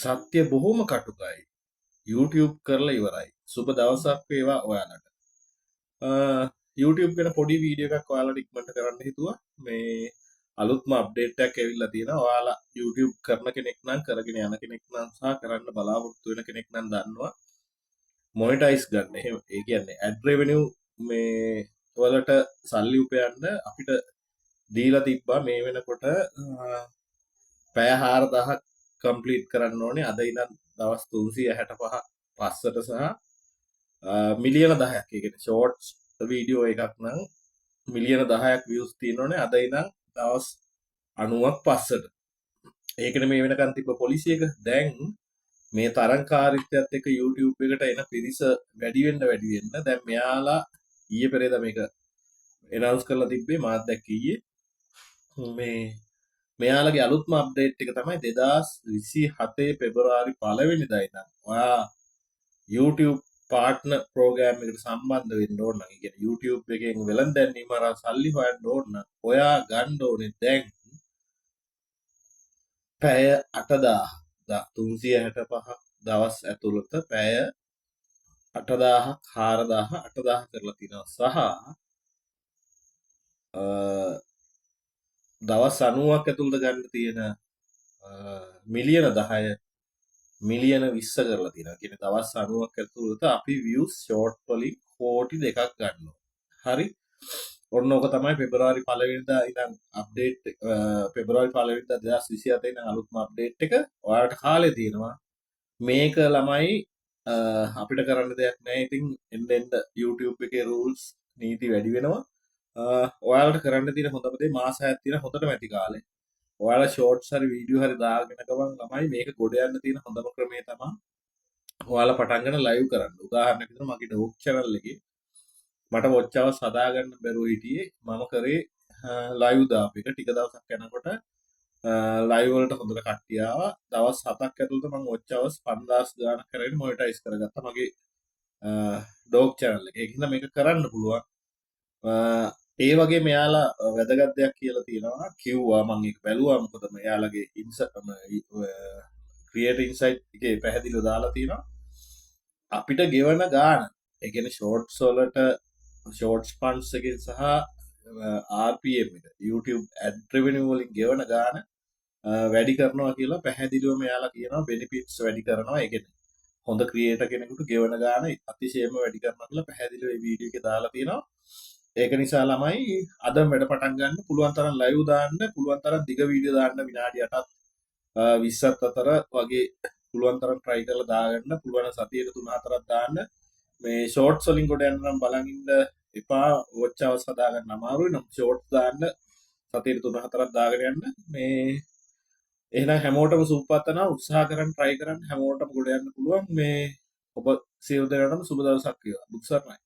සත්‍ය බොහොම කටුකයි. YouTube කරලා ඉවරයි. සුබ දවසක් වේවා ඔයාලට. YouTube ගැන පොඩි වීඩියෝ එකක් ඔයාලට ඉක්මනට කරන්න හිතුවා. මේ අලුත්ම අප්ඩේට් එකක් ඇවිල්ලා තියෙනවා. ඔයාලා YouTube කරන කෙනෙක් නම් කරගෙන යන කෙනෙක් නම් සහ කරන්න බලාපොරොත්තු වෙන කෙනෙක් නම් දන්නවා. මොනිටයිස් ගන්න. එහෙම ඒ කියන්නේ ඇඩ් රෙවෙනියු මේ වලට සල්ලි උපයන්න අපිට දීලා තිබ්බා මේ වෙනකොට පැය 4000ක් කම්ප්ලීට් කරන්න ඕනේ. අද ඉඳන් දවස් 365ක් පස්සට සහ මිලියන 10ක්. ඒ කියන්නේ ෂෝට්ස් වීඩියෝ එකක් නම් මිලියන 10ක් views තියෙන්න ඕනේ. අද ඉඳන් දවස් 90ක් පස්සට. ඒකනේ මේ වෙනකන් තිබ්බ පොලිසි එක. දැන් මේ තරංකාරීත්වයත් එක්ක YouTube එකට එන පිරිස වැඩි වෙන්න දැන් මෙයාලා ඊයේ පෙරේදා මේක එනවුන්ස් කරලා තිබ්බේ මාත් දැක්ක ඊයේ. මේ මෙයාලගේ අලුත්ම අප්ඩේට් එක තමයි 2027 පෙබරවාරි 1 වෙනිදා ඉඳන් ඔයා YouTube පාර්ට්නර් ප්‍රෝග්‍රෑම් එකට සම්බන්ධ වෙන්න ඕන නම්, ඒ කියන්නේ YouTube එකෙන් වෙළඳ දැන්වීම අරන් සල්ලි හොයන්න ඕන නම් ඔයා ගන්න ඕනේ දැන් පැය 8365 දවස් ඇතුළත පැය 8000ක් 4000 8000 කරලා තිනවා සහ දවස් 90ක් ඇතුළත ගන්න තියෙන මිලියන 10 මිලියන 20 කරලා තියෙනවා. කියන්නේ දවස් 90ක් ඇතුළත අපි views short වලින් කෝටි 2ක් ගන්නවා. හරි. ඔන්න ඕක තමයි පෙබරවාරි 1 වෙනිදා ඉඳන් අප්ඩේට් පෙබරවාරි 1 වෙනිදා 2027 ඉඳන් අලුත්ම අප්ඩේට් එක. ඔයාලට කාලේ තියෙනවා. මේක ළමයි අපිට කරන්න දෙයක් නැහැ. ඉතින් එන්න YouTube එකේ rules නීති වැඩි වෙනවා. ඔයාලට කරන්න තියෙන හොඳම දේ මාස 6ක් තියෙන හොඳටම ඇති කාලේ. ඔයාලා ෂෝට්ස් හරි වීඩියෝ හරි දාගෙන ගමන් ළමයි මේක ගොඩ යන්න තියෙන හොඳම ක්‍රමය තමයි ඔයාලා පටන් ගන්න ලයිව් කරන්න. උදාහරණයක් විදිහට මගේ ඩොග් channel එකේ මට watch hours හදාගන්න බැරුව හිටියේ. මම කරේ ලයිව් දාපු එක. ටික දවසක් යනකොට ලයිව් වලට හොඳට කට්ටිය ආවා. දවස් 7ක් ඇතුළත මම watch hours 5000 ගාණක් කරගෙන මොනිටයිස් කරගත්තා මගේ ඩොග් channel එක. ඒක හින්දා මේක කරන්න පුළුවන්. ඒ වගේ මෙයාලා වැදගත් දෙයක් කියලා තියෙනවා. කිව්වා මම ඒක බැලුවා. මොකද මෙයාලගේ ක්‍රියේටර් ඉන්සයිට් එකේ පැහැදිලිව දාලා තියෙනවා. අපිට ගෙවන ගාණ, ඒ කියන්නේ ෂෝට්ස් වලට ෂෝට්ස් ෆන්ඩ්ස් එකෙන් සහ RPM එක YouTube ad revenue වලින් ගෙවන ගාණ වැඩි කරනවා කියලා පැහැදිලිව මෙයාලා කියනවා. බෙනිෆිට්ස් වැඩි කරනවා. ඒ කියන්නේ හොඳ ක්‍රියේටර් කෙනෙකුට ගෙවන ගාණ අතිශයම වැඩි කරනවා කියලා පැහැදිලිව මේ වීඩියෝ එකේ දාලා තියෙනවා. ඒක නිසා ළමයි අදම වැඩ පටන් ගන්න. පුළුවන් තරම් ලයිව් දාන්න, පුළුවන් තරම් දිග වීඩියෝ දාන්න විනාඩි 8ක් 20ක් අතර වගේ පුළුවන් තරම් try කරලා දාගන්න. පුළුවන් සතියක 3-4ක් දාන්න. මේ ෂෝට්ස් වලින් කොට යන්න නම් බලන් ඉන්න එපා. watch hours හදාගන්න අමාරුයි. නම් ෂෝට්ස් දාන්න සතියට 3-4ක් දාගෙන යන්න. මේ එහෙනම් හැමෝටම සුබපතනවා. උත්සාහ කරන් try කරන්න. හැමෝටම කොට යන්න පුළුවන්. මේ ඔබ සියලු දෙනාටම සුබ දවසක් වේවා. බුක් සර්ණයි.